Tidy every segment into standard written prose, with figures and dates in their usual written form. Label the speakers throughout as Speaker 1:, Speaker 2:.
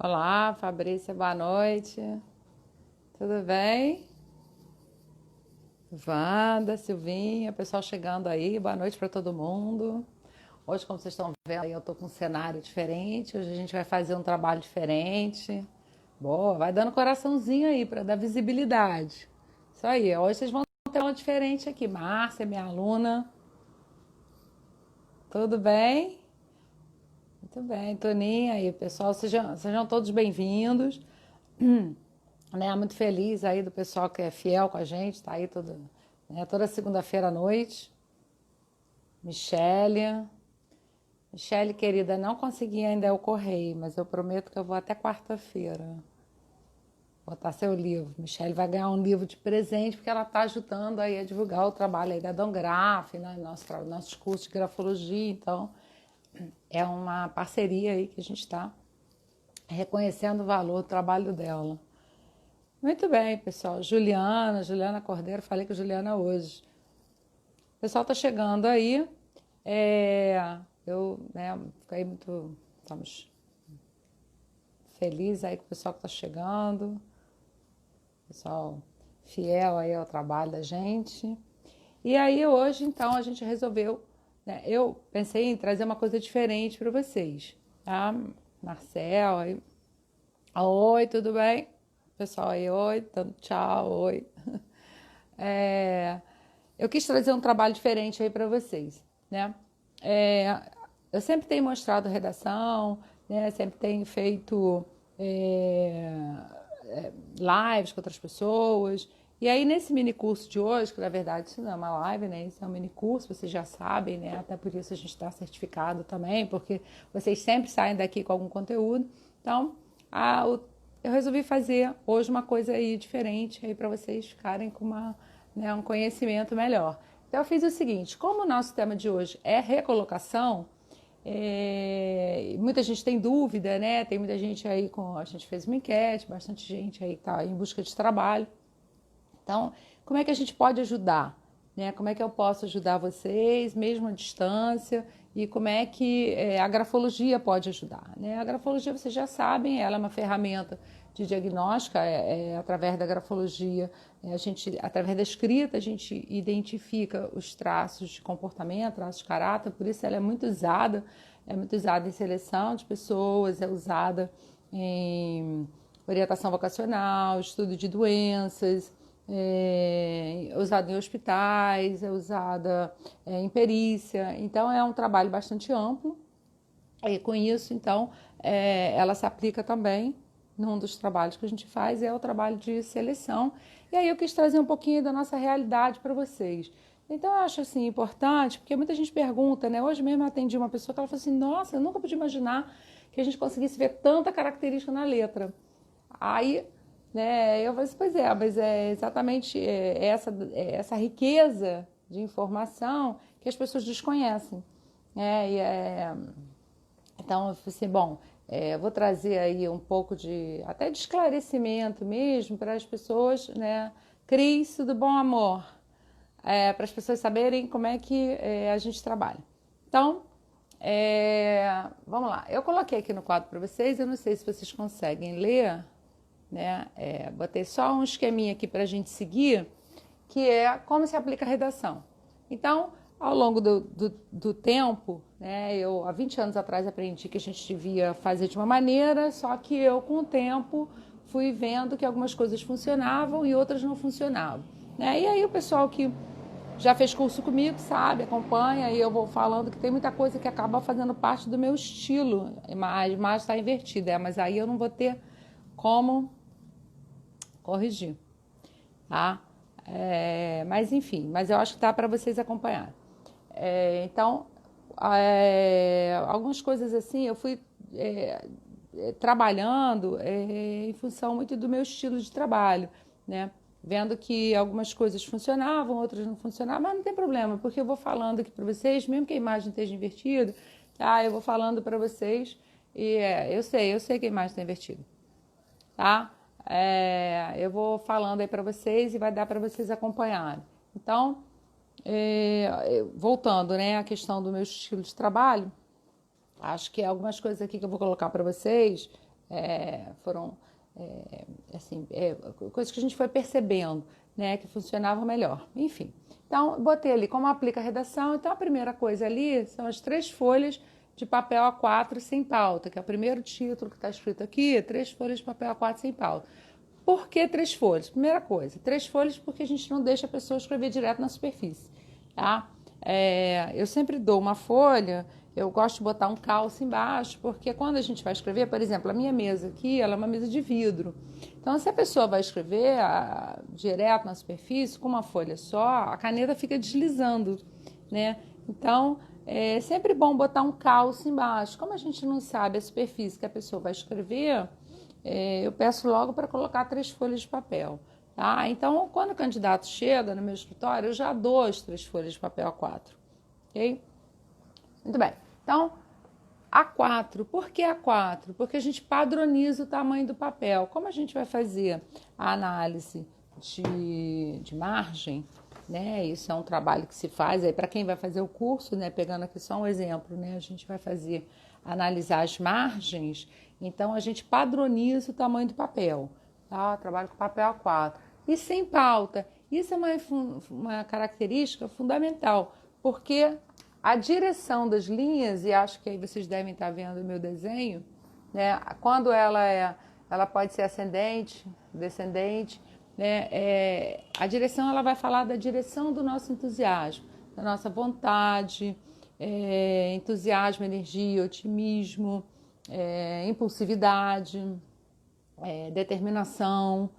Speaker 1: Olá, Fabrícia, boa noite. Tudo bem? Wanda, Silvinha, pessoal chegando aí, boa noite para todo mundo. Hoje, como vocês estão vendo aí, eu tô com um cenário diferente. Hoje a gente vai fazer um trabalho diferente. Boa, vai dando coraçãozinho aí para dar visibilidade. Isso aí, hoje vocês vão ter uma diferente aqui. Márcia, minha aluna, tudo bem? Muito bem, Toninha aí, pessoal, sejam todos bem-vindos. Né, muito feliz aí do pessoal que é fiel com a gente, tá aí toda segunda-feira à noite. Michele, Michele, querida, não consegui ainda o correio, mas eu prometo que eu vou até quarta-feira botar seu livro. Michele vai ganhar um livro de presente porque ela está ajudando aí a divulgar o trabalho aí da Dom Graf, né, nossos cursos de grafologia. Então, é uma parceria aí que a gente está reconhecendo o valor do trabalho dela. Muito bem, pessoal. Juliana Cordeiro, falei com a Juliana hoje. O pessoal está chegando aí. Eu, né, fiquei muito, estamos felizes aí com o pessoal que está chegando. Pessoal fiel aí ao trabalho da gente. E aí hoje, então, a gente resolveu, né, eu pensei em trazer uma coisa diferente para vocês, tá? Marcel, aí. Oi, tudo bem? Pessoal aí, oi, tchau, oi. É, eu quis trazer um trabalho diferente aí para vocês, né? É, eu sempre tenho mostrado redação, né? Sempre tenho feito lives com outras pessoas. E aí, nesse mini curso de hoje, que na verdade isso não é uma live, né? Isso é um mini curso, vocês já sabem, né? Até por isso a gente está certificado também, porque vocês sempre saem daqui com algum conteúdo. Então, eu resolvi fazer hoje uma coisa aí diferente aí para vocês ficarem com um conhecimento melhor. Então, eu fiz o seguinte: como o nosso tema de hoje é recolocação, muita gente tem dúvida, né? Tem muita gente aí a gente fez uma enquete, bastante gente aí está em busca de trabalho. Então, como é que a gente pode ajudar? Né? Como é que eu posso ajudar vocês, mesmo à distância? E como é que a grafologia pode ajudar? Né? A grafologia, vocês já sabem, ela é uma ferramenta de diagnóstica, através da grafologia, através da escrita, a gente identifica os traços de comportamento, traços de caráter, por isso ela é muito usada em seleção de pessoas, é usada em orientação vocacional, estudo de doenças, é usada em hospitais, é usada em perícia. Então, é um trabalho bastante amplo. E com isso, então, ela se aplica também num dos trabalhos que a gente faz, é o trabalho de seleção. E aí eu quis trazer um pouquinho da nossa realidade para vocês. Então, eu acho assim importante, porque muita gente pergunta, né? Hoje mesmo eu atendi uma pessoa que ela falou assim: nossa, eu nunca podia imaginar que a gente conseguisse ver tanta característica na letra. Aí, né, eu falei assim, pois é, mas é exatamente essa riqueza de informação que as pessoas desconhecem. Então, eu falei assim, bom, eu vou trazer aí um pouco até de esclarecimento mesmo para as pessoas, né? Cris, do bom amor, para as pessoas saberem como é que a gente trabalha. Então, vamos lá. Eu coloquei aqui no quadro para vocês, eu não sei se vocês conseguem ler, né? Botei só um esqueminha aqui para a gente seguir, que é como se aplica a redação. Então, ao longo do tempo, né, eu há 20 anos atrás aprendi que a gente devia fazer de uma maneira, só que eu, com o tempo, fui vendo que algumas coisas funcionavam e outras não funcionavam. Né? E aí o pessoal que já fez curso comigo, sabe, acompanha, e eu vou falando que tem muita coisa que acaba fazendo parte do meu estilo. A imagem está invertida, mas aí eu não vou ter como corrigir, tá? Mas enfim, mas eu acho que tá para vocês acompanhar. Então, algumas coisas assim eu fui trabalhando em função muito do meu estilo de trabalho, né? Vendo que algumas coisas funcionavam, outras não funcionavam, mas não tem problema, porque eu vou falando aqui para vocês, mesmo que a imagem esteja invertida, tá? Eu vou falando para vocês e eu sei que a imagem está invertida, tá? Eu vou falando aí para vocês e vai dar para vocês acompanharem. Então, voltando, né, à questão do meu estilo de trabalho, acho que algumas coisas aqui que eu vou colocar para vocês foram coisas que a gente foi percebendo, né, que funcionavam melhor. Enfim, então botei ali como aplica a redação. Então a primeira coisa ali são as 3 folhas de papel A4 sem pauta, que é o primeiro título que está escrito aqui, 3 folhas de papel A4 sem pauta. Por que 3 folhas? Primeira coisa, 3 folhas porque a gente não deixa a pessoa escrever direto na superfície, tá? Eu sempre dou uma folha, eu gosto de botar um calço embaixo, porque quando a gente vai escrever, por exemplo, a minha mesa aqui, ela é uma mesa de vidro. Então, se a pessoa vai escrever direto na superfície, com uma folha só, a caneta fica deslizando, né? Então, é sempre bom botar um calço embaixo. Como a gente não sabe a superfície que a pessoa vai escrever, eu peço logo para colocar 3 folhas de papel. Tá? Então, quando o candidato chega no meu escritório, eu já dou as 3 folhas de papel A4. Ok? Muito bem. Então, A4. Por que A4? Porque a gente padroniza o tamanho do papel. Como a gente vai fazer a análise de margem, né? Isso é um trabalho que se faz aí para quem vai fazer o curso, né? Pegando aqui só um exemplo, né? A gente vai analisar as margens, então a gente padroniza o tamanho do papel, tá? Eu trabalho com papel A4 e sem pauta. Isso é uma característica fundamental, porque a direção das linhas, e acho que aí vocês devem estar vendo o meu desenho, né? Quando ela pode ser ascendente, descendente, né? A direção, ela vai falar da direção do nosso entusiasmo, da nossa vontade, entusiasmo, energia, otimismo, impulsividade, determinação,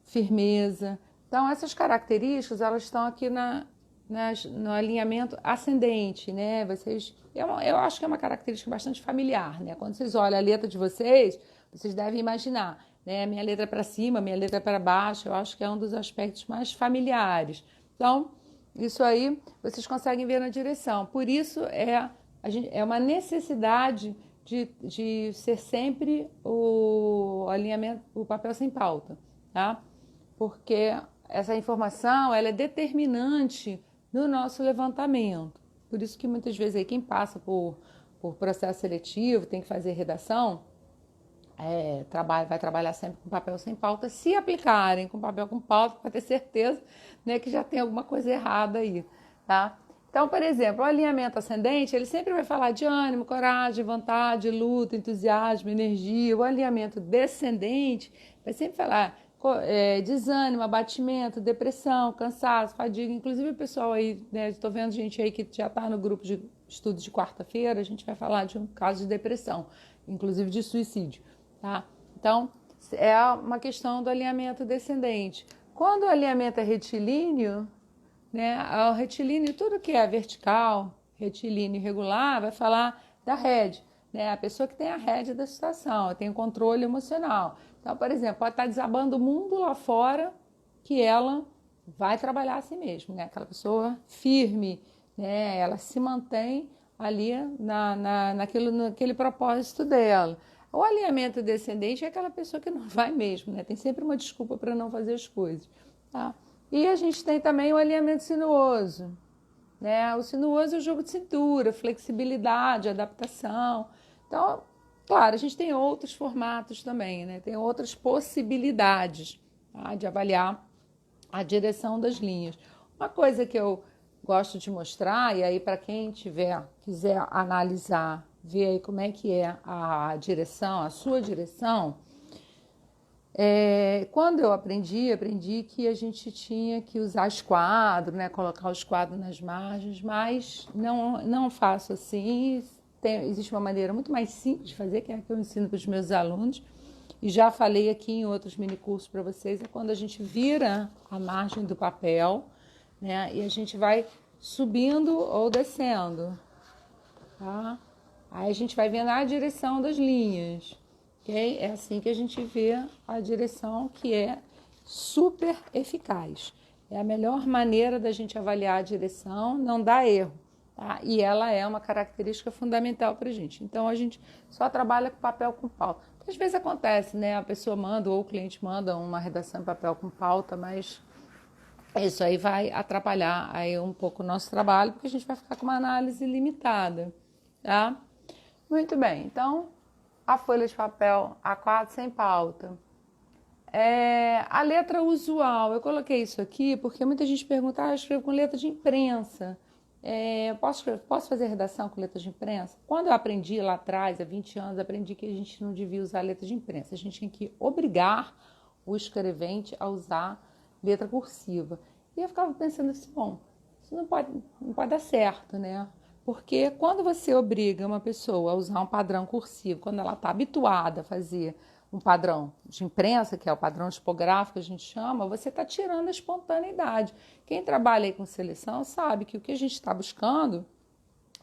Speaker 1: firmeza. Então, essas características, elas estão aqui no alinhamento ascendente, né? Eu acho que é uma característica bastante familiar, né? Quando vocês olham a letra de vocês devem imaginar, né? Minha letra para cima, minha letra para baixo, eu acho que é um dos aspectos mais familiares. Então, isso aí vocês conseguem ver na direção. Por isso é uma necessidade de ser sempre o alinhamento, o papel sem pauta, tá? Porque essa informação, ela é determinante no nosso levantamento. Por isso que muitas vezes aí quem passa por processo seletivo, tem que fazer redação, vai trabalhar sempre com papel sem pauta. Se aplicarem com papel com pauta, para ter certeza, né, que já tem alguma coisa errada aí, tá? Então, por exemplo, o alinhamento ascendente, ele sempre vai falar de ânimo, coragem, vontade, luta, entusiasmo, energia. O alinhamento descendente vai sempre falar desânimo, abatimento, depressão, cansaço, fadiga. Inclusive o pessoal aí, né, estou vendo gente aí que já está no grupo de estudos de quarta-feira, a gente vai falar de um caso de depressão, inclusive de suicídio, tá? Então, é uma questão do alinhamento descendente. Quando o alinhamento é retilíneo, né, o retilíneo, tudo que é vertical, retilíneo irregular, vai falar da rede, né? A pessoa que tem a rédea da situação, tem o controle emocional. Então, por exemplo, pode estar desabando o mundo lá fora, que ela vai trabalhar assim mesmo, né? Aquela pessoa firme, né? Ela se mantém ali naquele propósito dela. O alinhamento descendente é aquela pessoa que não vai mesmo, né? Tem sempre uma desculpa para não fazer as coisas, tá? E a gente tem também o alinhamento sinuoso, né? O sinuoso é o jogo de cintura, flexibilidade, adaptação. Então, claro, a gente tem outros formatos também, né? Tem outras possibilidades, tá, de avaliar a direção das linhas. Uma coisa que eu gosto de mostrar, e aí para quem quiser analisar, ver aí como é que é a direção, a sua direção. Quando eu aprendi que a gente tinha que usar esquadro, né? Colocar o esquadro nas margens, mas não faço assim. Existe uma maneira muito mais simples de fazer, que é a que eu ensino para os meus alunos, e já falei aqui em outros minicursos para vocês, é quando a gente vira a margem do papel, né? E a gente vai subindo ou descendo, tá? Aí a gente vai vendo a direção das linhas. Okay? É assim que a gente vê a direção, que é super eficaz. É a melhor maneira da gente avaliar a direção, não dá erro. Tá? E ela é uma característica fundamental para a gente. Então, a gente só trabalha com papel com pauta. Às vezes acontece, né? A pessoa manda ou o cliente manda uma redação em papel com pauta, mas isso aí vai atrapalhar aí um pouco o nosso trabalho, porque a gente vai ficar com uma análise limitada, tá? Muito bem, então a folha de papel A4 sem pauta. A letra usual, eu coloquei isso aqui porque muita gente pergunta, eu escrevo com letra de imprensa. Posso fazer redação com letra de imprensa? Quando eu aprendi lá atrás, há 20 anos, aprendi que a gente não devia usar letra de imprensa. A gente tinha que obrigar o escrevente a usar letra cursiva. E eu ficava pensando assim, bom, isso não pode dar certo, né? Porque quando você obriga uma pessoa a usar um padrão cursivo, quando ela está habituada a fazer um padrão de imprensa, que é o padrão tipográfico que a gente chama, você está tirando a espontaneidade. Quem trabalha aí com seleção sabe que o que a gente está buscando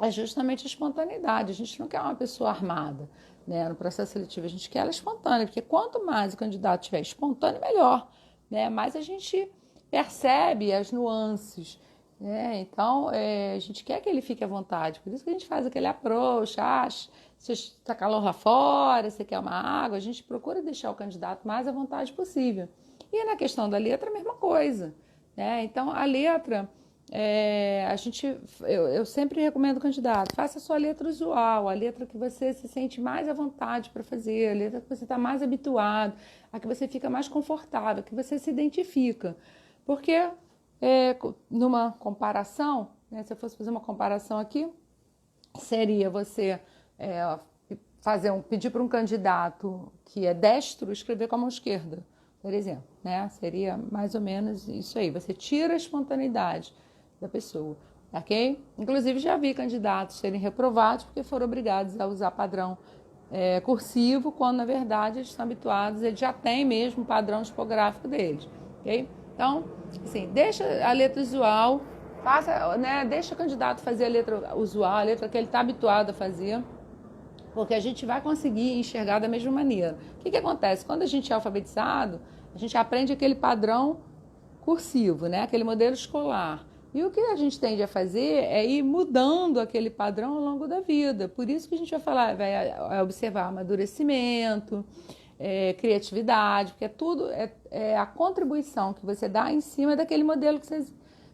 Speaker 1: é justamente a espontaneidade. A gente não quer uma pessoa armada, né, no processo seletivo, a gente quer ela espontânea, porque quanto mais o candidato tiver espontâneo, melhor, né? Mais a gente percebe as nuances. Então, a gente quer que ele fique à vontade, por isso que a gente faz aquele approach, se está calor lá fora, você quer uma água, a gente procura deixar o candidato mais à vontade possível. E na questão da letra, a mesma coisa, né? Então, a letra, eu sempre recomendo ao candidato, faça a sua letra usual, a letra que você se sente mais à vontade para fazer, a letra que você está mais habituado, a que você fica mais confortável, que você se identifica. Porque numa comparação, né, se eu fosse fazer uma comparação aqui, seria você pedir para um candidato que é destro escrever com a mão esquerda, por exemplo, né? Seria mais ou menos isso aí. Você tira a espontaneidade da pessoa, ok? Inclusive já vi candidatos serem reprovados porque foram obrigados a usar padrão cursivo, quando na verdade eles estão habituados, eles já têm mesmo o padrão tipográfico deles, ok? Então, assim, deixa a letra usual, deixa o candidato fazer a letra usual, a letra que ele está habituado a fazer, porque a gente vai conseguir enxergar da mesma maneira. O que acontece? Quando a gente é alfabetizado, a gente aprende aquele padrão cursivo, né? Aquele modelo escolar. E o que a gente tende a fazer é ir mudando aquele padrão ao longo da vida. Por isso que a gente vai observar amadurecimento, criatividade, porque tudo é a contribuição que você dá em cima daquele modelo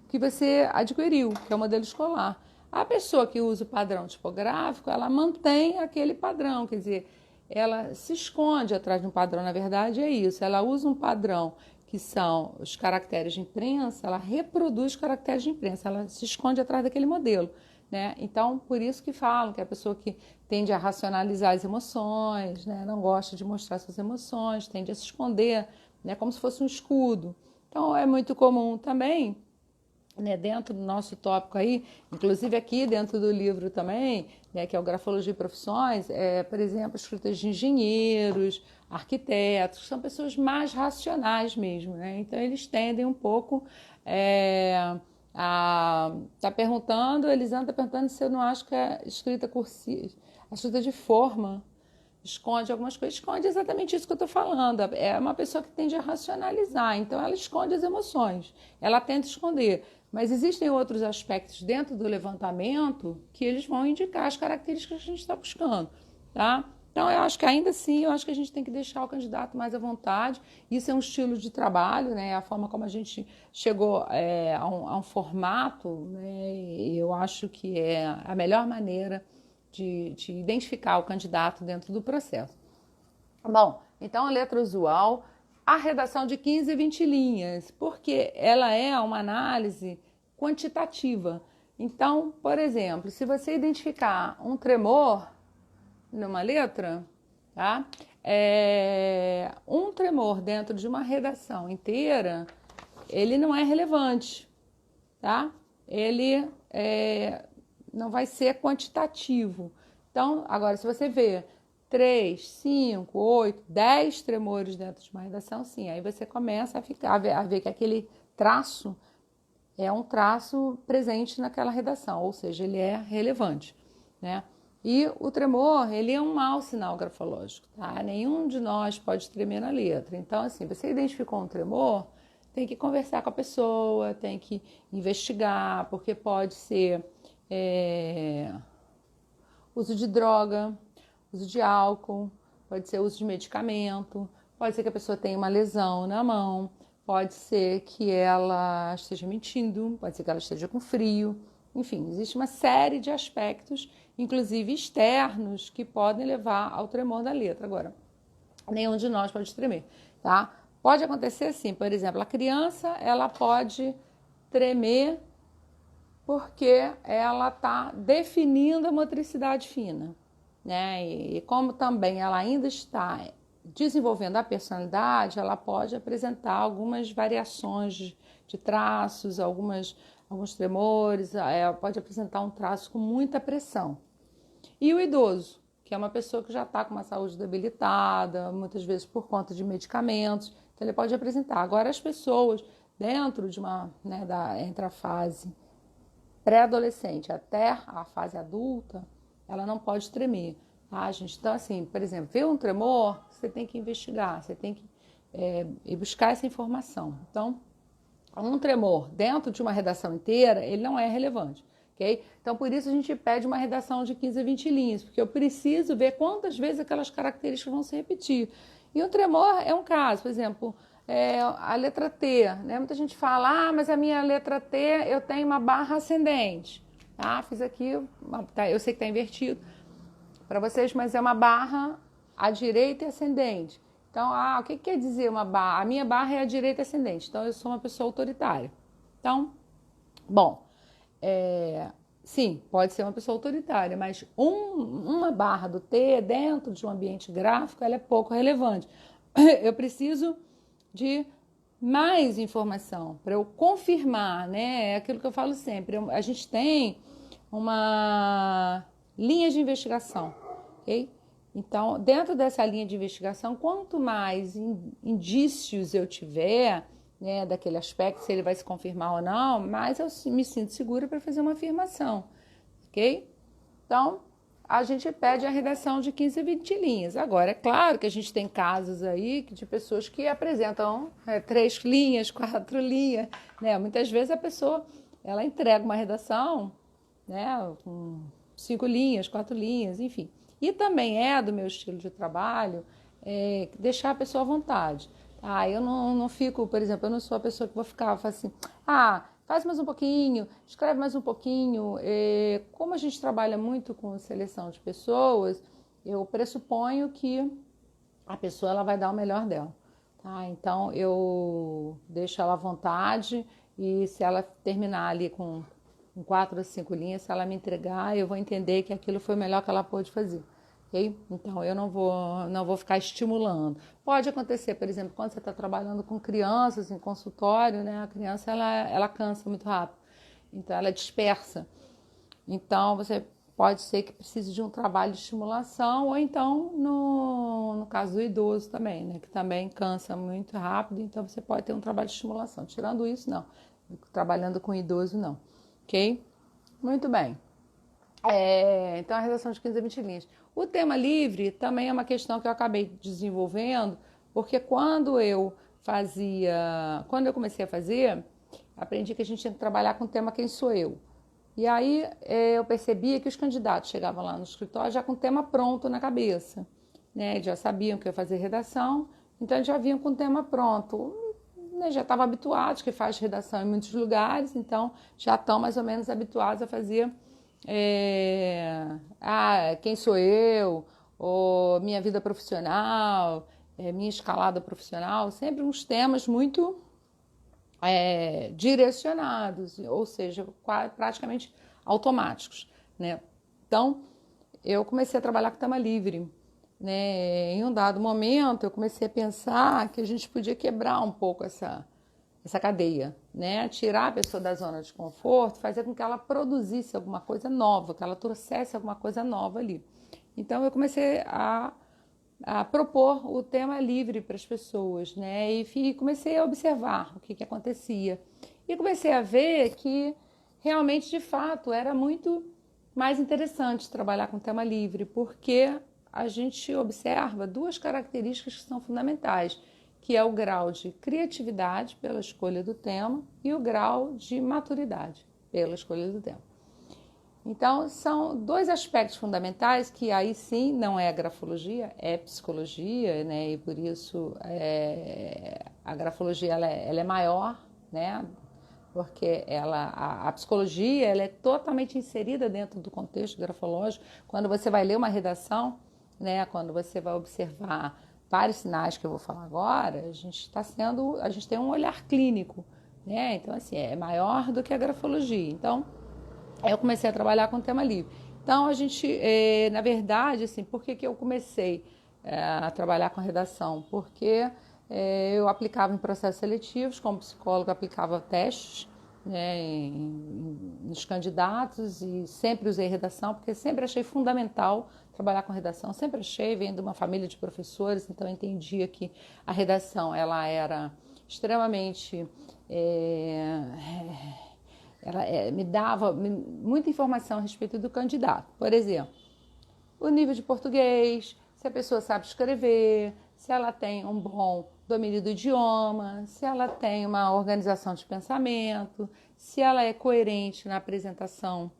Speaker 1: que você adquiriu, que é o modelo escolar. A pessoa que usa o padrão tipográfico, ela mantém aquele padrão, quer dizer, ela se esconde atrás de um padrão, na verdade é isso, ela usa um padrão que são os caracteres de imprensa, ela reproduz os caracteres de imprensa, ela se esconde atrás daquele modelo, né? Então, por isso que falam que a pessoa que tende a racionalizar as emoções, né, não gosta de mostrar suas emoções, tende a se esconder, né, como se fosse um escudo. Então, é muito comum também, né, dentro do nosso tópico aí, inclusive aqui dentro do livro também, né, que é o Grafologia e Profissões, por exemplo, escritas de engenheiros, arquitetos, que são pessoas mais racionais mesmo, né? Então eles tendem um pouco a tá perguntando, Elisandra está perguntando se eu não acho que a escrita cursiva, a escrita de forma esconde algumas coisas, esconde exatamente isso que eu estou falando. É uma pessoa que tende a racionalizar, então ela esconde as emoções, ela tenta esconder. Mas existem outros aspectos dentro do levantamento que eles vão indicar as características que a gente está buscando, tá? Então, eu acho que ainda assim, eu acho que a gente tem que deixar o candidato mais à vontade. Isso é um estilo de trabalho, né? A forma como a gente chegou a um formato, né? Eu acho que é a melhor maneira de identificar o candidato dentro do processo. Bom, então a letra usual, a redação de 15 e 20 linhas, porque ela é uma análise quantitativa. Então, por exemplo, se você identificar um tremor numa letra, tá? Um tremor dentro de uma redação inteira, ele não é relevante, tá? Ele não vai ser quantitativo. Então, agora, se você vê 3, 5, 8, 10 tremores dentro de uma redação, sim, aí você começa a ver que aquele traço é um traço presente naquela redação, ou seja, ele é relevante, né? E o tremor, ele é um mau sinal grafológico, tá? Nenhum de nós pode tremer na letra. Então, assim, você identificou um tremor, tem que conversar com a pessoa, tem que investigar, porque pode ser uso de droga, uso de álcool, pode ser uso de medicamento, pode ser que a pessoa tenha uma lesão na mão, pode ser que ela esteja mentindo, pode ser que ela esteja com frio. Enfim, existe uma série de aspectos inclusive externos, que podem levar ao tremor da letra. Agora, nenhum de nós pode tremer, tá? Pode acontecer assim, por exemplo, a criança, ela pode tremer porque ela está definindo a motricidade fina, né? E como também ela ainda está desenvolvendo a personalidade, ela pode apresentar algumas variações de traços, alguns tremores, pode apresentar um traço com muita pressão. E o idoso, que é uma pessoa que já está com uma saúde debilitada, muitas vezes por conta de medicamentos, então ele pode apresentar. Agora, as pessoas dentro de entre a fase pré-adolescente até a fase adulta, ela não pode tremer, tá, gente? Então, assim, por exemplo, vê um tremor, você tem que investigar, você tem que ir buscar essa informação. Então, um tremor dentro de uma redação inteira, ele não é relevante, ok? Então, por isso a gente pede uma redação de 15 a 20 linhas, porque eu preciso ver quantas vezes aquelas características vão se repetir. E o tremor é um caso, por exemplo, a letra T, né? Muita gente fala, mas a minha letra T eu tenho uma barra ascendente. Tá? Fiz aqui, eu sei que está invertido para vocês, mas é uma barra à direita e ascendente. Então, o que quer dizer uma barra? A minha barra é à direita e ascendente, então eu sou uma pessoa autoritária. Então, bom, sim, pode ser uma pessoa autoritária, mas uma barra do T dentro de um ambiente gráfico, ela é pouco relevante. Eu preciso de mais informação para eu confirmar, né? É aquilo que eu falo sempre. A gente tem uma linha de investigação, ok? Então, dentro dessa linha de investigação, quanto mais indícios eu tiver, né, daquele aspecto, se ele vai se confirmar ou não, mais eu me sinto segura para fazer uma afirmação, ok? Então, a gente pede a redação de 15 a 20 linhas. Agora, é claro que a gente tem casos aí de pessoas que apresentam 3 linhas, 4 linhas, né? Muitas vezes a pessoa, ela entrega uma redação, né, com 5 linhas, 4 linhas, enfim. E também é do meu estilo de trabalho deixar a pessoa à vontade. Eu não fico, por exemplo, eu não sou a pessoa que vou ficar assim, faz mais um pouquinho, escreve mais um pouquinho. Como a gente trabalha muito com seleção de pessoas, eu pressuponho que a pessoa ela vai dar o melhor dela. Tá? Então, eu deixo ela à vontade e se ela terminar ali com 4 ou 5 linhas, se ela me entregar, eu vou entender que aquilo foi o melhor que ela pôde fazer. Okay? Então, eu não vou ficar estimulando. Pode acontecer, por exemplo, quando você está trabalhando com crianças em consultório, né? A criança ela cansa muito rápido, então ela dispersa. Então, você pode ser que precise de um trabalho de estimulação, ou então, no caso do idoso também, né? Que também cansa muito rápido, então você pode ter um trabalho de estimulação. Tirando isso, não. Trabalhando com idoso, não. Ok? Muito bem. Então, a redação de 15 a 20 linhas. O tema livre também é uma questão que eu acabei desenvolvendo, porque quando eu comecei a fazer, aprendi que a gente tinha que trabalhar com o tema Quem Sou Eu. E aí eu percebia que os candidatos chegavam lá no escritório já com o tema pronto na cabeça, né? Já sabiam que eu ia fazer redação, então já vinham com o tema pronto. Né? Já estavam habituados, que faz redação em muitos lugares, então já estão mais ou menos habituados a fazer quem sou eu, ou minha vida profissional, minha escalada profissional, sempre uns temas muito direcionados, ou seja, praticamente automáticos, né? Então, eu comecei a trabalhar com tema livre, né? Em um dado momento, eu comecei a pensar que a gente podia quebrar um pouco essa cadeia, né? Tirar a pessoa da zona de conforto, fazer com que ela produzisse alguma coisa nova, que ela trouxesse alguma coisa nova ali. Então, eu comecei a propor o tema livre para as pessoas, né? E comecei a observar o que acontecia. E comecei a ver que realmente, de fato, era muito mais interessante trabalhar com tema livre, porque a gente observa 2 características que são fundamentais, que é o grau de criatividade pela escolha do tema e o grau de maturidade pela escolha do tema. Então, são 2 aspectos fundamentais que aí sim não é a grafologia, é psicologia, né? E por isso a grafologia ela é maior, né? porque a psicologia ela é totalmente inserida dentro do contexto grafológico. Quando você vai ler uma redação, né, quando você vai observar vários sinais que eu vou falar agora, a gente tem um olhar clínico, né? Então, assim, é maior do que a grafologia. Então, eu comecei a trabalhar com tema livre. Então, na verdade, assim, por que eu comecei a trabalhar com redação? Porque eu aplicava em processos seletivos, como psicólogo, aplicava testes, né, nos candidatos e sempre usei redação, porque sempre achei fundamental trabalhar com redação. Sempre achei, vendo de uma família de professores, então eu entendia que a redação ela era extremamente... ela me dava muita informação a respeito do candidato. Por exemplo, o nível de português, se a pessoa sabe escrever, se ela tem um bom domínio do idioma, se ela tem uma organização de pensamento, se ela é coerente na apresentação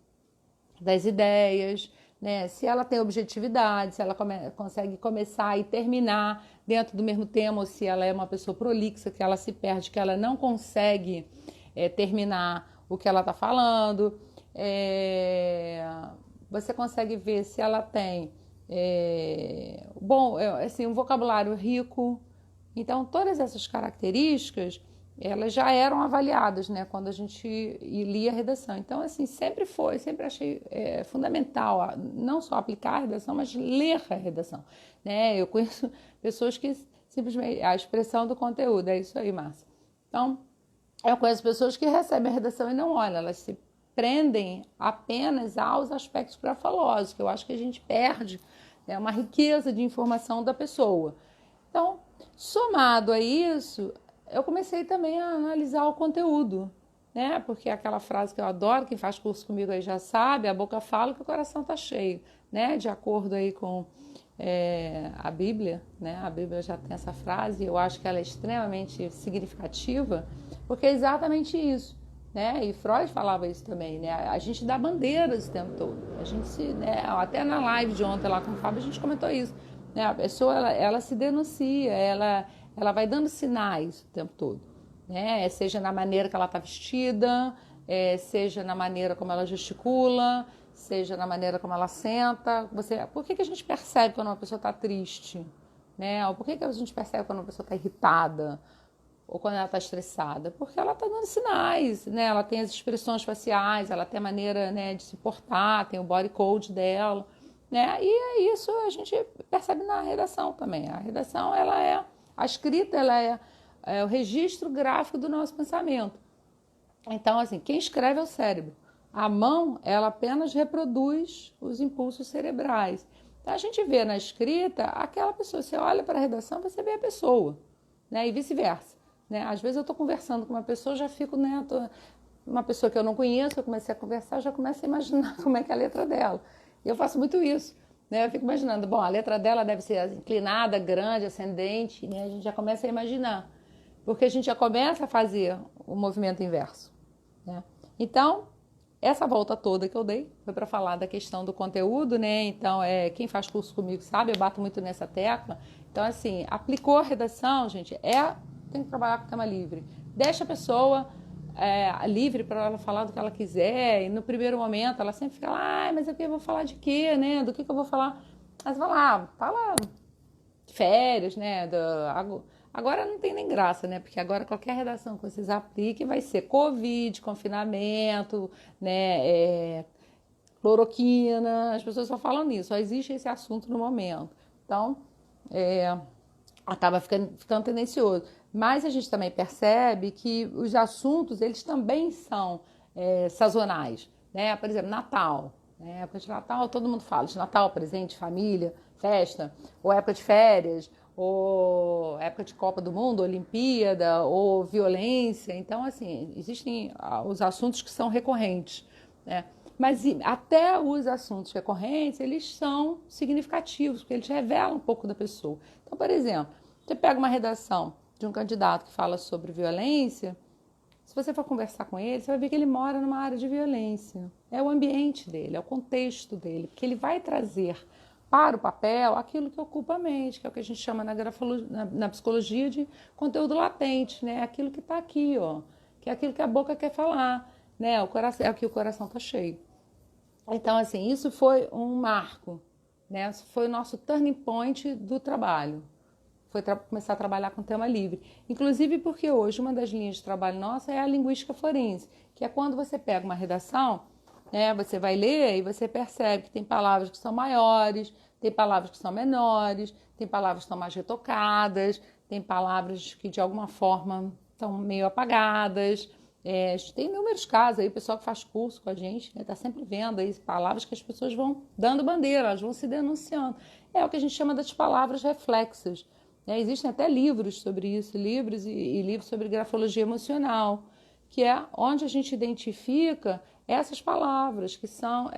Speaker 1: das ideias, né? Se ela tem objetividade, se ela consegue começar e terminar dentro do mesmo tema, ou se ela é uma pessoa prolixa, que ela se perde, que ela não consegue terminar o que ela está falando. Você consegue ver se ela tem um vocabulário rico. Então, todas essas características, elas já eram avaliadas, né, quando a gente lia a redação. Então, assim, sempre achei fundamental, não só aplicar a redação, mas ler a redação, né? Eu conheço pessoas que simplesmente, a expressão do conteúdo, é isso aí, Márcia. Então, eu conheço pessoas que recebem a redação e não olham, elas se prendem apenas aos aspectos grafológicos, que eu acho que a gente perde uma riqueza de informação da pessoa. Então, somado a isso, eu comecei também a analisar o conteúdo, né? Porque aquela frase que eu adoro, quem faz curso comigo aí já sabe, a boca fala que o coração está cheio, né? De acordo aí com a Bíblia, né? A Bíblia já tem essa frase, eu acho que ela é extremamente significativa, porque é exatamente isso, né? E Freud falava isso também, né? A gente dá bandeiras o tempo todo. A gente né? Até na live de ontem lá com o Fábio a gente comentou isso, né? A pessoa ela se denuncia, ela vai dando sinais o tempo todo, né? Seja na maneira que ela está vestida, seja na maneira como ela gesticula, seja na maneira como ela senta. Por que a gente percebe quando uma pessoa está triste, né? Ou por que a gente percebe quando uma pessoa está irritada? Ou quando ela está estressada, porque ela está dando sinais, né? Ela tem as expressões faciais, ela tem a maneira, né, de se portar, tem o body code dela, né? E isso a gente percebe na redação também. A redação, a escrita, ela é o registro gráfico do nosso pensamento. Então, assim, quem escreve é o cérebro. A mão, ela apenas reproduz os impulsos cerebrais. Então, a gente vê na escrita aquela pessoa, você olha para a redação, você vê a pessoa, né? E vice-versa. Né? Às vezes eu estou conversando com uma pessoa, já fico, né? Uma pessoa que eu não conheço, eu comecei a conversar, já começo a imaginar como é que é a letra dela. E eu faço muito isso, né? Eu fico imaginando, bom, a letra dela deve ser inclinada, grande, ascendente, né? A gente já começa a imaginar, porque a gente já começa a fazer o movimento inverso, né? Então, essa volta toda que eu dei foi para falar da questão do conteúdo, né? Então, quem faz curso comigo sabe, eu bato muito nessa tecla. Então, assim, aplicou a redação, gente, tem que trabalhar com tema livre. Deixa a pessoa livre para ela falar do que ela quiser. E no primeiro momento ela sempre fica lá, mas eu vou falar de quê, né? Do que eu vou falar? Mas fala de férias, né? Agora não tem nem graça, né? Porque agora qualquer redação que vocês apliquem vai ser Covid, confinamento, né? Cloroquina. As pessoas só falam nisso, só existe esse assunto no momento. Então, acaba ficando tendencioso. Mas a gente também percebe que os assuntos, eles também são sazonais, né? Por exemplo, Natal, né? Época de Natal, todo mundo fala de Natal, presente, família, festa, ou época de férias, ou época de Copa do Mundo, Olimpíada, ou violência. Então, assim, existem os assuntos que são recorrentes, né? Mas até os assuntos recorrentes, eles são significativos, porque eles revelam um pouco da pessoa. Então, por exemplo, você pega uma redação de um candidato que fala sobre violência, se você for conversar com ele, você vai ver que ele mora numa área de violência. É o ambiente dele, é o contexto dele, porque ele vai trazer para o papel aquilo que ocupa a mente, que é o que a gente chama na psicologia de conteúdo latente, né? Aquilo que está aqui, ó. que é aquilo que a boca quer falar, né? O coração, é o que o coração está cheio. Então, assim, isso foi um marco, né? Isso foi o nosso turning point do trabalho. Foi começar a trabalhar com tema livre. Inclusive porque hoje uma das linhas de trabalho nossa é a linguística forense, que é quando você pega uma redação, né? Você vai ler e você percebe que tem palavras que são maiores, tem palavras que são menores, tem palavras que estão mais retocadas, tem palavras que de alguma forma estão meio apagadas. Tem inúmeros casos aí, o pessoal que faz curso com a gente, né, tá sempre vendo aí palavras que as pessoas vão dando bandeira, elas vão se denunciando. É o que a gente chama das palavras reflexas. Né? Existem até livros sobre isso, livros e livros sobre grafologia emocional, que é onde a gente identifica essas palavras, que são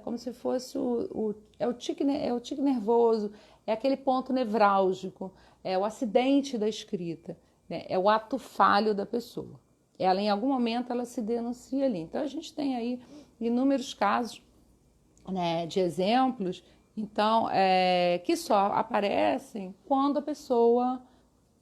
Speaker 1: como se fosse o tique nervoso, é aquele ponto nevrálgico, é o acidente da escrita, né? É o ato falho da pessoa. Ela, em algum momento, ela se denuncia ali. Então, a gente tem aí inúmeros casos, né, de exemplos, então, que só aparecem quando a pessoa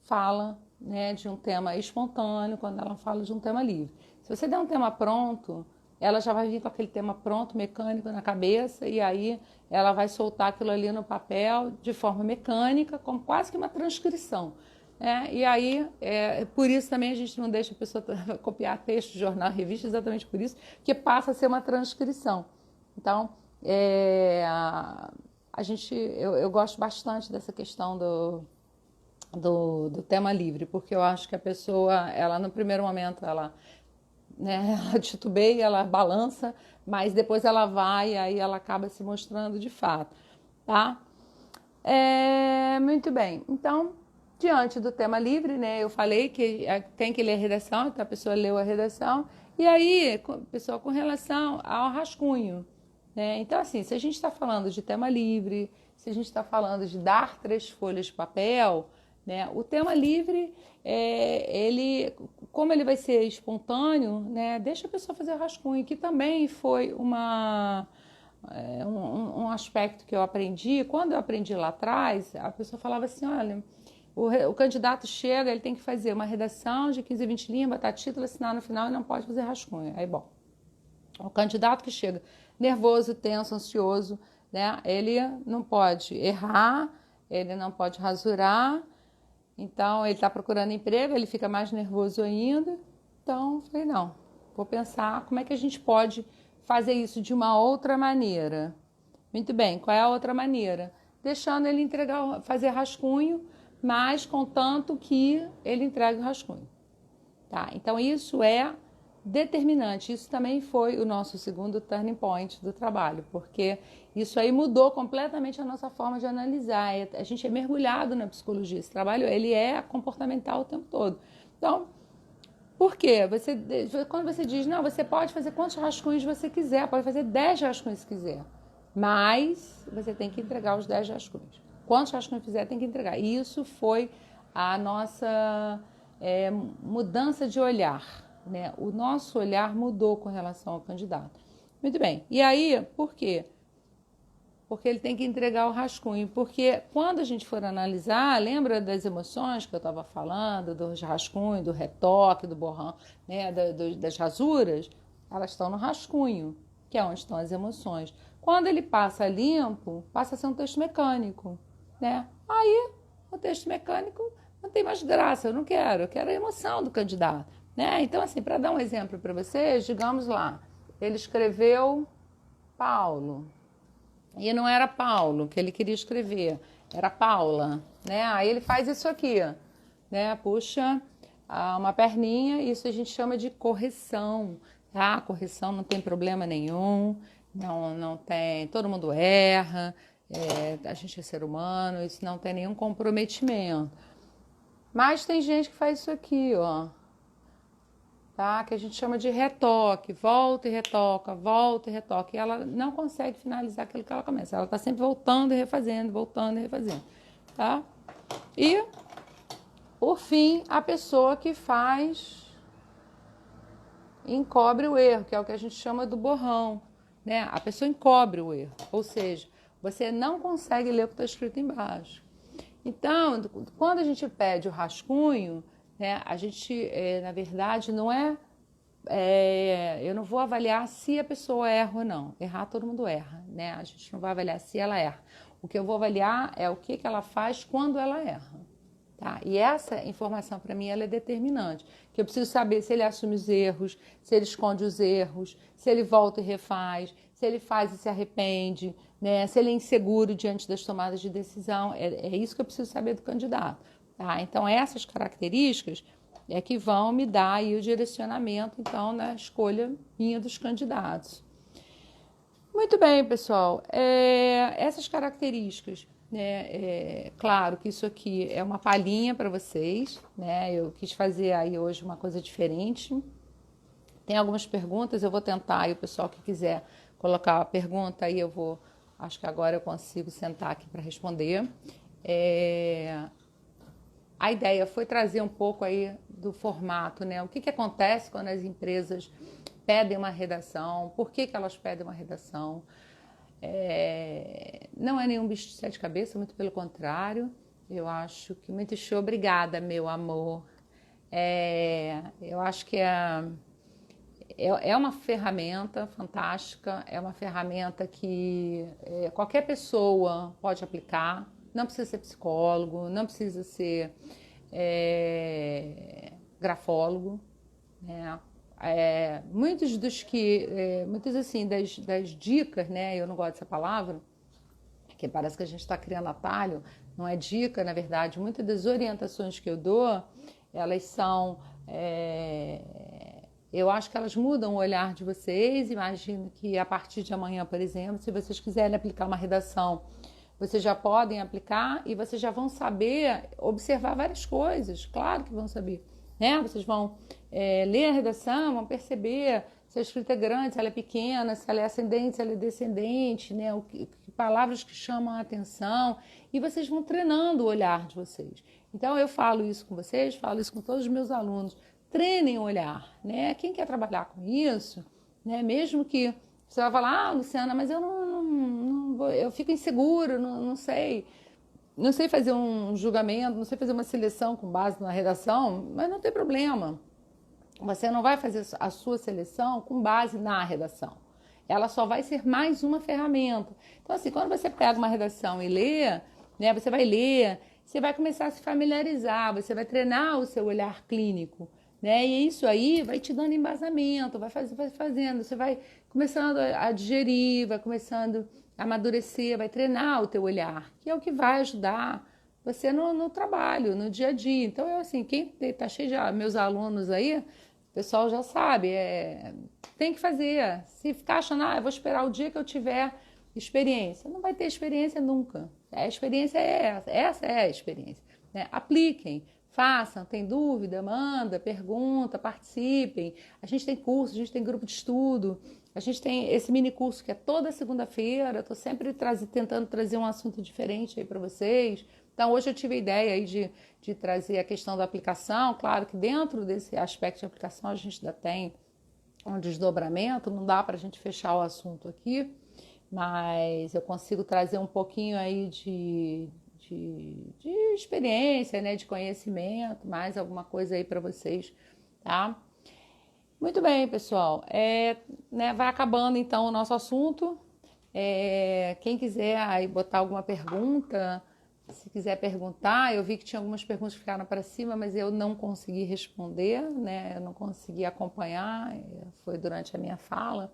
Speaker 1: fala, né, de um tema espontâneo, quando ela fala de um tema livre. Se você der um tema pronto, ela já vai vir com aquele tema pronto, mecânico na cabeça, e aí ela vai soltar aquilo ali no papel de forma mecânica, como quase que uma transcrição. E aí, por isso também a gente não deixa a pessoa copiar texto, jornal, revista, exatamente por isso, que passa a ser uma transcrição. Então, eu gosto bastante dessa questão do tema livre, porque eu acho que a pessoa, ela no primeiro momento, ela titubeia, ela balança, mas depois ela vai e aí ela acaba se mostrando de fato, tá? Muito bem, então, diante do tema livre, né, eu falei que tem que ler a redação, então a pessoa leu a redação, e aí, pessoal, com relação ao rascunho, né, então assim, se a gente está falando de tema livre, se a gente está falando de dar 3 folhas de papel, né, o tema livre, como ele vai ser espontâneo, né, deixa a pessoa fazer o rascunho, que também foi um aspecto que eu aprendi. Quando eu aprendi lá atrás, a pessoa falava assim, olha, o candidato chega, ele tem que fazer uma redação de 15, 20 linhas, botar título, assinar no final e não pode fazer rascunho. Aí, bom, o candidato que chega nervoso, tenso, ansioso, né, ele não pode errar, ele não pode rasurar, então ele está procurando emprego, ele fica mais nervoso ainda. Então, falei, não, vou pensar como é que a gente pode fazer isso de uma outra maneira. Muito bem, qual é a outra maneira? Deixando ele fazer rascunho, mas contanto que ele entregue o rascunho. Tá? Então, isso é determinante. Isso também foi o nosso segundo turning point do trabalho, porque isso aí mudou completamente a nossa forma de analisar. A gente é mergulhado na psicologia. Esse trabalho, ele é comportamental o tempo todo. Então, por quê? Quando você diz, não, você pode fazer quantos rascunhos você quiser, pode fazer 10 rascunhos se quiser, mas você tem que entregar os 10 rascunhos. Quantos rascunhos fizer, tem que entregar. E isso foi a nossa mudança de olhar, né? O nosso olhar mudou com relação ao candidato. Muito bem. E aí, por quê? Porque ele tem que entregar o rascunho. Porque quando a gente for analisar, lembra das emoções que eu estava falando, dos rascunhos, do retoque, do borrão, né, das rasuras? Elas estão no rascunho, que é onde estão as emoções. Quando ele passa limpo, passa a ser um texto mecânico, né? Aí, o texto mecânico não tem mais graça, eu quero a emoção do candidato, né? Então, assim, para dar um exemplo para vocês, digamos lá, ele escreveu Paulo, e não era Paulo que ele queria escrever, era Paula, né? Aí ele faz isso aqui, né? Puxa uma perninha, isso a gente chama de correção, tá? Correção não tem problema nenhum, não tem, todo mundo erra, a gente é ser humano, isso não tem nenhum comprometimento. Mas tem gente que faz isso aqui, ó, tá? Que a gente chama de retoque, volta e retoca, e ela não consegue finalizar aquilo que ela começa. Ela está sempre voltando e refazendo, tá? E, por fim, a pessoa que encobre o erro, que é o que a gente chama do borrão, né? A pessoa encobre o erro, ou seja, você não consegue ler o que está escrito embaixo. Então, quando a gente pede o rascunho, né, a gente, na verdade, não é eu não vou avaliar se a pessoa erra ou não. Errar, todo mundo erra, né? A gente não vai avaliar se ela erra. O que eu vou avaliar é o que ela faz quando ela erra. Tá? E essa informação, para mim, ela é determinante. Que eu preciso saber se ele assume os erros, se ele esconde os erros, se ele volta e refaz, se ele faz e se arrepende, né? Se ele é inseguro diante das tomadas de decisão. É isso que eu preciso saber do candidato. Tá? Então, essas características é que vão me dar aí o direcionamento, então, na escolha minha dos candidatos. Muito bem, pessoal. Essas características, né? Claro que isso aqui é uma palhinha para vocês, né? Eu quis fazer aí hoje uma coisa diferente. Tem algumas perguntas, eu vou tentar, e o pessoal que quiser colocar a pergunta aí, acho que agora eu consigo sentar aqui para responder. A ideia foi trazer um pouco aí do formato, né? O que acontece quando as empresas pedem uma redação, por que elas pedem uma redação. Não é nenhum bicho de sete cabeças, muito pelo contrário. Eu acho que muito show, obrigada, meu amor. Eu acho que é uma ferramenta fantástica, é uma ferramenta que qualquer pessoa pode aplicar, não precisa ser psicólogo, não precisa ser grafólogo, né? Muitas assim das dicas, né? Eu não gosto dessa palavra, que parece que a gente está criando atalho, não é dica, na verdade. Muitas das orientações que eu dou, elas são, eu acho que elas mudam o olhar de vocês. Imagino que a partir de amanhã, por exemplo, se vocês quiserem aplicar uma redação, vocês já podem aplicar e vocês já vão saber observar várias coisas, claro que vão saber. Né? Vocês vão ler a redação, vão perceber se a escrita é grande, se ela é pequena, se ela é ascendente, se ela é descendente, né? Palavras que chamam a atenção, e vocês vão treinando o olhar de vocês. Então, eu falo isso com vocês, falo isso com todos os meus alunos. Treinem o olhar, né? Quem quer trabalhar com isso, né? Mesmo que você vai falar, Luciana, mas eu não vou, eu fico inseguro, não sei. Não sei fazer um julgamento, não sei fazer uma seleção com base na redação, mas não tem problema. Você não vai fazer a sua seleção com base na redação. Ela só vai ser mais uma ferramenta. Então, assim, quando você pega uma redação e lê, né, você vai ler, você vai começar a se familiarizar, você vai treinar o seu olhar clínico, né? E isso aí vai te dando embasamento, vai fazendo, você vai começando a digerir, vai começando a amadurecer, vai treinar o teu olhar, que é o que vai ajudar você no trabalho, no dia a dia. Então, assim, quem tá cheio de meus alunos aí, o pessoal já sabe, tem que fazer. Se ficar achando, eu vou esperar o dia que eu tiver experiência, não vai ter experiência nunca. A experiência é essa é a experiência. Né? Apliquem, façam, tem dúvida, manda, pergunta, participem. A gente tem curso, a gente tem grupo de estudo, a gente tem esse mini curso que é toda segunda-feira, estou sempre tentando trazer um assunto diferente aí para vocês. Então, hoje eu tive a ideia aí de trazer a questão da aplicação. Claro que dentro desse aspecto de aplicação a gente ainda tem um desdobramento, não dá para a gente fechar o assunto aqui, mas eu consigo trazer um pouquinho aí de experiência, né, de conhecimento, mais alguma coisa aí para vocês, tá? Muito bem, pessoal. Né, vai acabando então o nosso assunto. Quem quiser aí botar alguma pergunta, se quiser perguntar, eu vi que tinha algumas perguntas que ficaram para cima, mas eu não consegui responder, né? Eu não consegui acompanhar, foi durante a minha fala.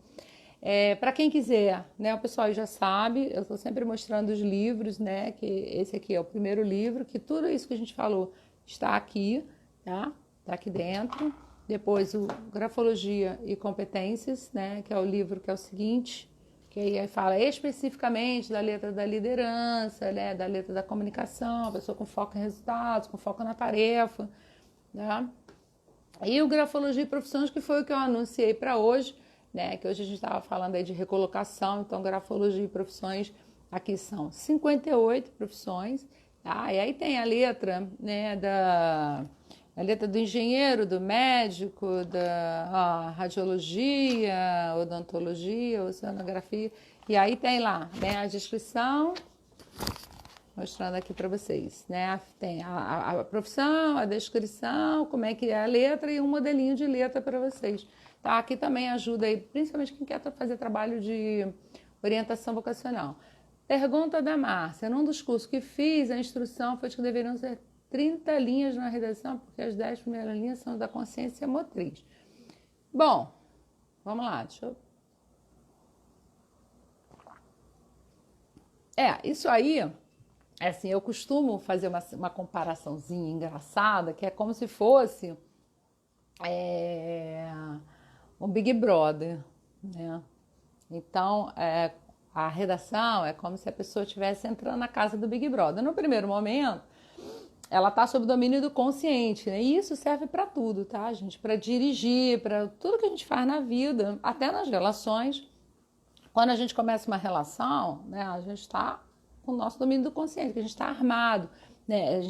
Speaker 1: Para quem quiser, né? O pessoal já sabe, eu estou sempre mostrando os livros, né? Que esse aqui é o primeiro livro, que tudo isso que a gente falou está aqui, tá? Está aqui dentro. Depois o Grafologia e Competências, né? Que é o livro que é o seguinte, que aí fala especificamente da letra da liderança, né, da letra da comunicação, a pessoa com foco em resultados, com foco na tarefa, né? E o Grafologia e Profissões, que foi o que eu anunciei para hoje, né, que hoje a gente estava falando aí de recolocação, então Grafologia e Profissões, aqui são 58 profissões, tá? E aí tem a letra, né, a letra do engenheiro, do médico, da radiologia, odontologia, oceanografia. E aí tem lá, né, a descrição mostrando aqui para vocês, né? Tem a profissão, a descrição, como é que é a letra e um modelinho de letra para vocês. Tá? Aqui também ajuda aí, principalmente quem quer fazer trabalho de orientação vocacional. Pergunta da Márcia. Num dos cursos que fiz, a instrução foi de que deveriam ser 30 linhas na redação, porque as 10 primeiras linhas são da consciência motriz. Bom, vamos lá, deixa eu... Isso aí, assim, eu costumo fazer uma comparaçãozinha engraçada, que é como se fosse um Big Brother, né? Então, a redação é como se a pessoa estivesse entrando na casa do Big Brother. No primeiro momento, ela está sob o domínio do consciente, né? E isso serve para tudo, tá, gente? Para dirigir, para tudo que a gente faz na vida, até nas relações. Quando a gente começa uma relação, né, a gente está com o nosso domínio do consciente, que a gente está armado, né?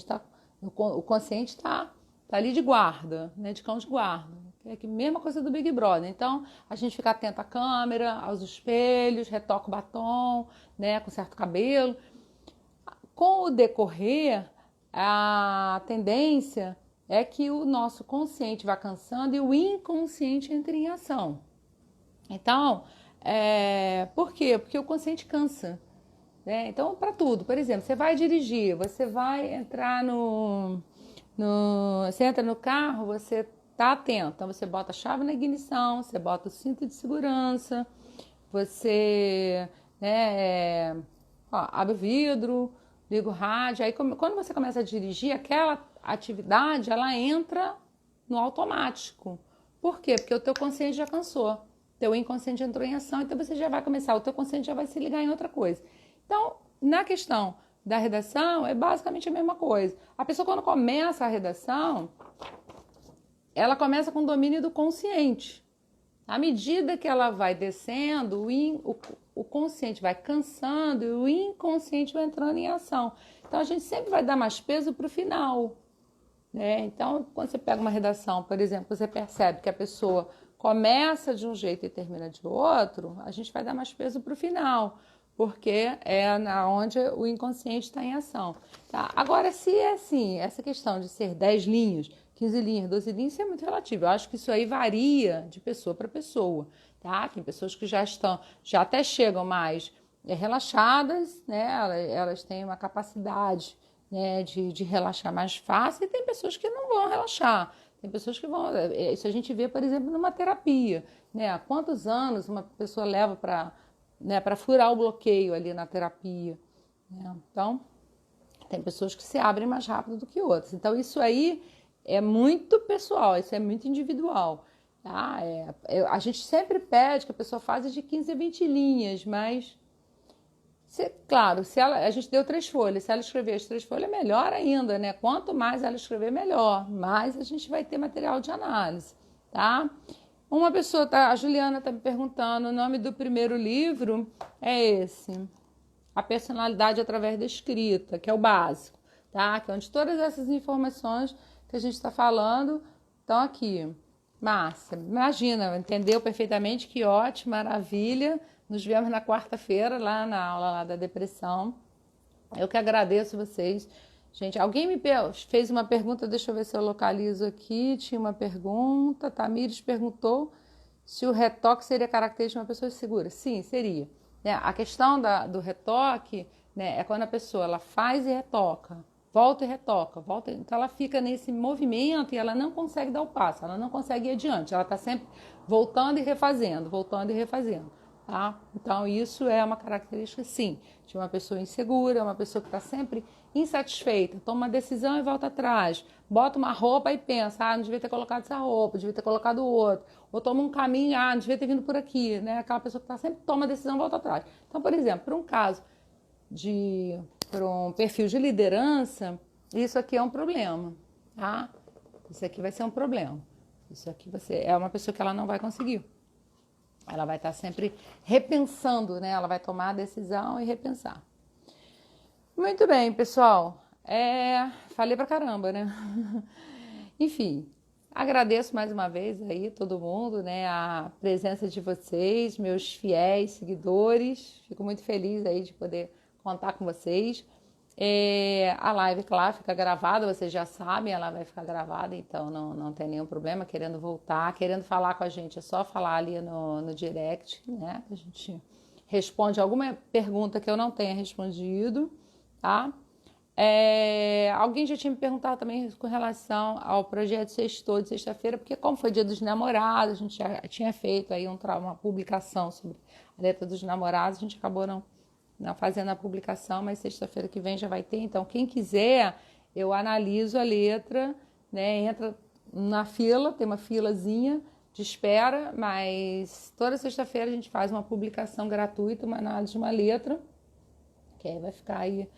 Speaker 1: O consciente está ali de guarda, né? De cão de guarda. É a mesma coisa do Big Brother. Então, a gente fica atento à câmera, aos espelhos, retoca o batom, né, com certo cabelo. Com o decorrer, a tendência é que o nosso consciente vá cansando e o inconsciente entre em ação. Então, por quê? Porque o consciente cansa, né? Então, para tudo. Por exemplo, você vai dirigir, você vai entrar você entra no carro, você tá atento. Então, você bota a chave na ignição, você bota o cinto de segurança, você abre o vidro, liga o rádio. Aí, quando você começa a dirigir, aquela atividade, ela entra no automático. Por quê? Porque o teu consciente já cansou. Teu inconsciente entrou em ação, então você já vai começar, o teu consciente já vai se ligar em outra coisa. Então, na questão da redação, é basicamente a mesma coisa. A pessoa, quando começa a redação, ela começa com o domínio do consciente. À medida que ela vai descendo, o consciente vai cansando e o inconsciente vai entrando em ação. Então, a gente sempre vai dar mais peso para o final, né? Então, quando você pega uma redação, por exemplo, você percebe que a pessoa começa de um jeito e termina de outro, a gente vai dar mais peso para o final, porque é onde o inconsciente está em ação. Tá? Agora, se é assim, essa questão de ser 10 linhas, 15 linhas, 12 linhas, isso é muito relativo. Eu acho que isso aí varia de pessoa para pessoa. Tá? Tem pessoas que já até chegam mais relaxadas, né? Elas têm uma capacidade, né, de relaxar mais fácil, e tem pessoas que não vão relaxar. Tem pessoas que vão... Isso a gente vê, por exemplo, numa terapia, né? Há quantos anos uma pessoa leva para furar o bloqueio ali na terapia, né? Então, tem pessoas que se abrem mais rápido do que outras. Então, isso aí é muito pessoal, isso é muito individual. Tá? A gente sempre pede que a pessoa faça de 15 a 20 linhas, mas... Claro, a gente deu 3 folhas, se ela escrever as 3 folhas, melhor ainda, né? Quanto mais ela escrever, melhor. Mais a gente vai ter material de análise, tá? Uma pessoa, a Juliana está me perguntando, o nome do primeiro livro é esse, A Personalidade através da Escrita, que é o básico, tá? Que é onde todas essas informações que a gente está falando estão aqui. Márcia, imagina, entendeu perfeitamente, que ótimo, maravilha. Nos vemos na quarta-feira, lá na aula lá da depressão. Eu que agradeço vocês. Gente, alguém me fez uma pergunta, deixa eu ver se eu localizo aqui. Tinha uma pergunta, Tamires perguntou se o retoque seria característico de uma pessoa segura. Sim, seria. A questão do retoque, né, é quando a pessoa ela faz e retoca, volta e retoca, volta. Então ela fica nesse movimento e ela não consegue dar o passo, ela não consegue ir adiante. Ela está sempre voltando e refazendo, voltando e refazendo. Tá? Então, isso é uma característica, sim, de uma pessoa insegura, uma pessoa que está sempre insatisfeita, toma uma decisão e volta atrás, bota uma roupa e pensa, não devia ter colocado essa roupa, devia ter colocado outra, ou toma um caminho, não devia ter vindo por aqui, né? Aquela pessoa que sempre toma decisão e volta atrás. Então, por exemplo, para um caso para um perfil de liderança, isso aqui é um problema, tá? Isso aqui vai ser um problema. Isso aqui é uma pessoa que ela não vai conseguir. Ela vai estar sempre repensando, né? Ela vai tomar a decisão e repensar. Muito bem, pessoal. Falei pra caramba, né? Enfim, agradeço mais uma vez aí todo mundo, né? A presença de vocês, meus fiéis seguidores. Fico muito feliz aí de poder contar com vocês. A live, claro, fica gravada, vocês já sabem, ela vai ficar gravada, então não tem nenhum problema. Querendo voltar, querendo falar com a gente, é só falar ali no direct, né? A gente responde alguma pergunta que eu não tenha respondido, tá? Alguém já tinha me perguntado também com relação ao projeto Sextou de sexta-feira, porque como foi dia dos namorados, a gente já tinha feito aí uma publicação sobre a letra dos namorados, a gente acabou não fazendo a publicação, mas sexta-feira que vem já vai ter. Então, quem quiser, eu analiso a letra, né? Entra na fila, tem uma filazinha de espera, mas toda sexta-feira a gente faz uma publicação gratuita, uma análise de uma letra, que aí vai ficar aí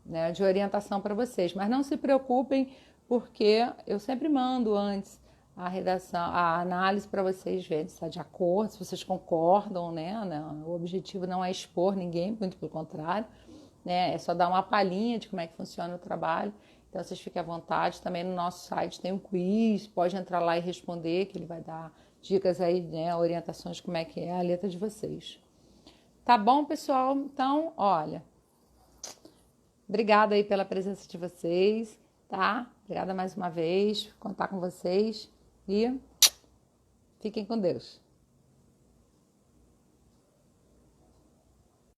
Speaker 1: né, de orientação para vocês. Mas não se preocupem, porque eu sempre mando antes a redação, a análise para vocês verem se está de acordo, se vocês concordam, né? O objetivo não é expor ninguém, muito pelo contrário, né? É só dar uma palhinha de como é que funciona o trabalho. Então vocês fiquem à vontade. Também no nosso site tem um quiz, pode entrar lá e responder, que ele vai dar dicas aí, né? Orientações de como é que é a letra de vocês. Tá bom, pessoal? Então, olha, obrigada aí pela presença de vocês, tá? Obrigada mais uma vez, contar com vocês e fiquem com Deus.